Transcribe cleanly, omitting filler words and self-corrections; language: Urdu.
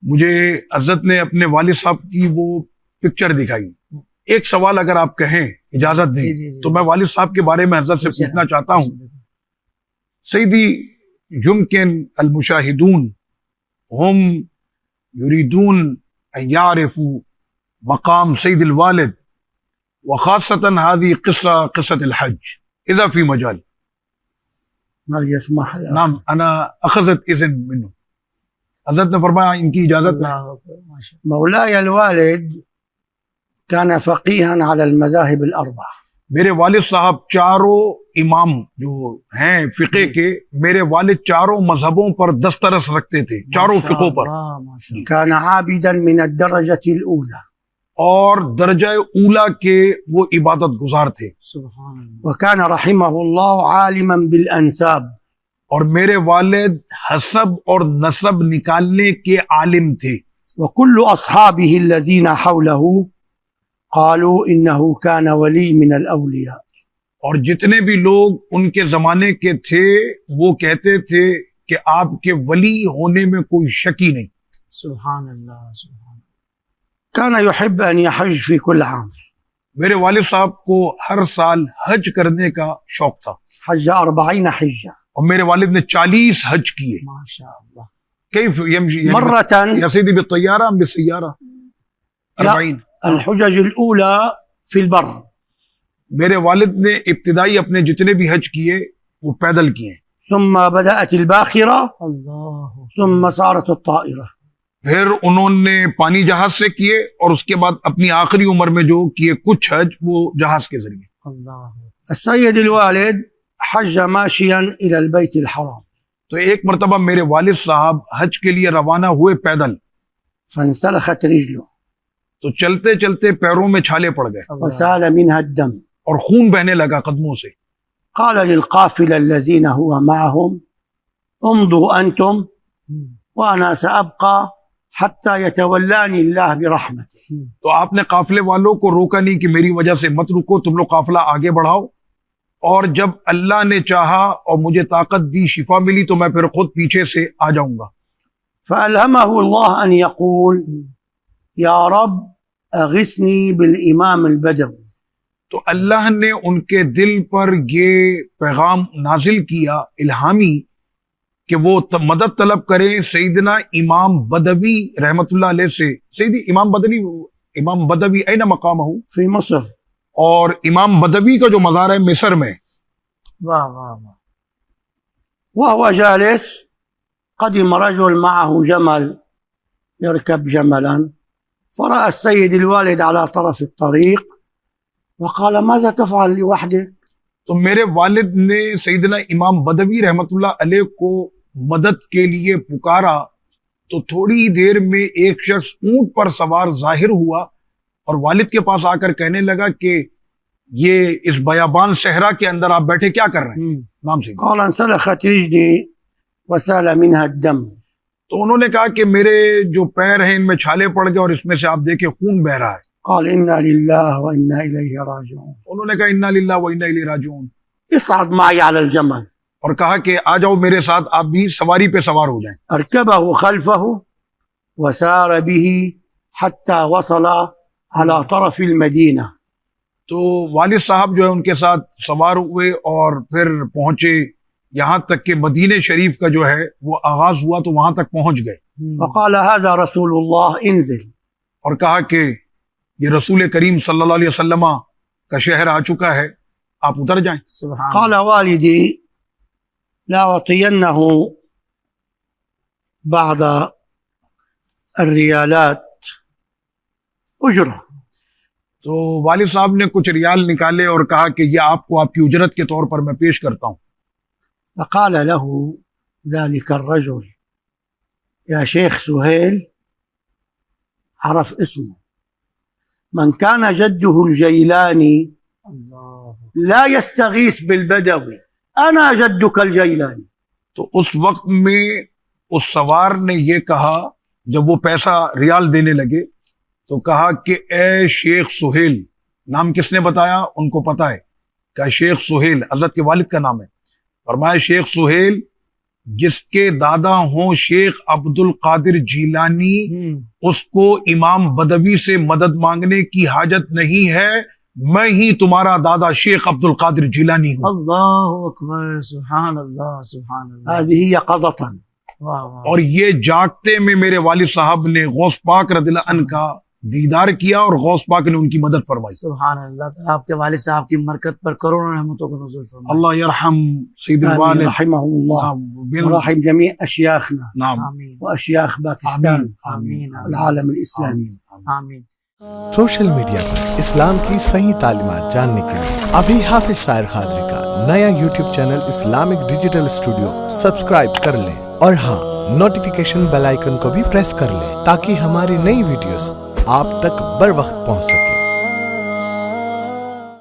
مجھے حضرت نے اپنے والد صاحب کی وہ پکچر دکھائی. ایک سوال اگر آپ کہیں اجازت دیں تو میں والد صاحب کے بارے میں حضرت سے پوچھنا چاہتا ہوں. سیدی یمکن المشاہدون ہم یریدون ان یعرفوا مقام سید الوالد وخاصة هذه قصة الحج اذا في مجال. هل يسمح له؟ نعم انا اخذت اذن منه. حضرت نے فرمایا ان کی اجازت ہے. مولاي الوالد كان فقيها على المذاهب الأربعة. میرے والد صاحب چاروں امام جو ہیں فقہ کے، میرے والد چاروں مذہبوں پر دسترس رکھتے تھے، چاروں فقہوں پر. كان عابدا من الدرجة الأولى. اور درجہ اولا کے وہ عبادت گزار تھے. وكان رحمه الله عالما بالأنساب. اور میرے والد حسب اور نسب نکالنے کے عالم تھے. وكل أصحابه الذين حوله قالوا إنه كان ولي من الأولياء. اور جتنے بھی لوگ ان کے زمانے کے تھے وہ کہتے تھے کہ آپ کے ولی ہونے میں کوئی شک ہی نہیں. سبحان اللہ سبحان اللہ. كان يحب أن يحج في كل عام. میرے والد صاحب کو ہر سال حج کرنے کا شوق تھا. حج 40 حجة. اور میرے والد نے 40 حج کیے. ما شاء الله. كيف يمشي مرة يا سيدي بالطيارة أم بالسيارة؟ 40. الحجج الأولى في البر. میرے والد نے ابتدائی اپنے جتنے بھی حج کیے وہ پیدل کیے. ثم بدأت الباخرة. الله. ثم صارت الطائرة. پھر انہوں نے پانی جہاز سے کیے اور اس کے بعد اپنی آخری عمر میں جو کیے کچھ حج وہ جہاز کے ذریعے. الله. السيد الوالد حج ماشيا إلى البيت الحرام. تو ایک مرتبہ میرے والد صاحب حج کے لیے روانہ ہوئے پیدل. فانسلخت رجله. تو چلتے چلتے پیروں میں چھالے پڑ گئے وسال منها الدم. اور خون بہنے لگا قدموں سے. قال للقافلة الذين هو معهم امضوا أنتم وأنا سأبقى حتى يتولاني الله برحمته. تو آپ نے قافلے والوں کو روکا نہیں کہ میری وجہ سے مت رکو، تم لوگ قافلہ آگے بڑھاؤ، اور جب اللہ نے چاہا اور مجھے طاقت دی، شفا ملی، تو میں پھر خود پیچھے سے آ جاؤں گا. فألهمه الله أن يقول يا رب أغثني بالإمام البدوي. تو اللہ نے ان کے دل پر یہ پیغام نازل کیا الہامی کہ وہ مدد طلب کریں سیدنا امام بدوی رحمت اللہ علیہ سے. سیدی امام بدوی این مقامہ في مصر. اور امام بدوی کا جو مزار ہے مصر میں. واہ واہ واہ. وهو جالس قدم رجل معه جمل يركب جملا فرأى السيد الوالد على طرف الطريق وقال ماذا تفعل لوحدك؟ تو میرے والد نے سیدنا امام بدوی رحمت اللہ علیہ کو مدد کے لیے پکارا تو تھوڑی دیر میں ایک شخص اونٹ پر سوار ظاہر ہوا اور والد کے پاس آ کر کہنے لگا کہ یہ اس بیابان صحرا کے اندر آپ بیٹھے کیا کر رہے ہیں؟ نام سے قال انسلخت رجلي وسال منها الدم. تو انہوں نے کہا کہ میرے جو پیر ہیں ان میں چھالے پڑ گئے اور اس میں سے آپ دیکھیں خون بہ رہا ہے. قال انا لله وانا اليه راجعون. انہوں نے کہا انا للہ و انا الیہ راجعون. اصعد معي على الجمل. اور کہا کہ آ جاؤ میرے ساتھ، آپ بھی سواری پہ سوار ہو جائیں. اركبه خلفه وسار به حتى وصل على طرف المدينة. تو والد صاحب جو ہے ان کے ساتھ سوار ہوئے اور پھر پہنچے یہاں تک کہ مدینہ شریف کا جو ہے وہ آغاز ہوا تو وہاں تک پہنچ گئے. فقال هذا رسول الله انزل. اور کہا کہ یہ رسول کریم صلی اللہ علیہ وسلم کا شہر آ چکا ہے، آپ اتر جائیں. قال والدي لا أعطينه بعض الريالات اجرہ. تو والد صاحب نے کچھ ریال نکالے اور کہا کہ یہ آپ کو آپ کی اجرت کے طور پر میں پیش کرتا ہوں. فقال له ذلك الرجل يا شيخ سهيل، عرف اسمه، من كان جده الجيلاني لا يستغيث بالبدوي، أنا جدك الجيلاني. تو اس وقت میں اس سوار نے یہ کہا جب وہ پیسہ ریال دینے لگے تو کہا کہ اے شیخ سہیل، نام کس نے بتایا؟ ان کو پتا ہے کہ شیخ سہیل حضرت کے والد کا نام ہے. فرمایا شیخ سہیل، جس کے دادا ہوں شیخ عبد القادر جیلانی اس کو امام بدوی سے مدد مانگنے کی حاجت نہیں ہے، میں ہی تمہارا دادا شیخ عبد القادر جیلانی ہوں۔ اللہ اکبر، سبحان اللہ سبحان اللہ، هذه هي قضة۔ اور یہ جاگتے میں میرے والد صاحب نے غوث پاک رضی اللہ عنہ کا دیدار کیا اور غوث پاک نے ان کی مدد فرمائی۔ سبحان اللہ تعالیٰ آپ کے والد صاحب کی مرکت پر کروڑوں رحمتوں کو نزول فرمائے۔ اللہ یرحم سید الوالد رحمه الله ورحم جميع اشیاخنا نعم واشیاخ پاکستان آمین والعالم الاسلامی آمین۔ سوشل میڈیا پر اسلام کی صحیح تعلیمات جاننے کے لیے ابھی حافظ سائر قادری کا نیا YouTube channel Islamic digital studio subscribe کر لیں، اور ہاں نوٹیفیکیشن بیل آئیکن کو بھی پریس کر لیں تاکہ ہماری نئی ویڈیوز آپ تک بر وقت پہنچ سکے۔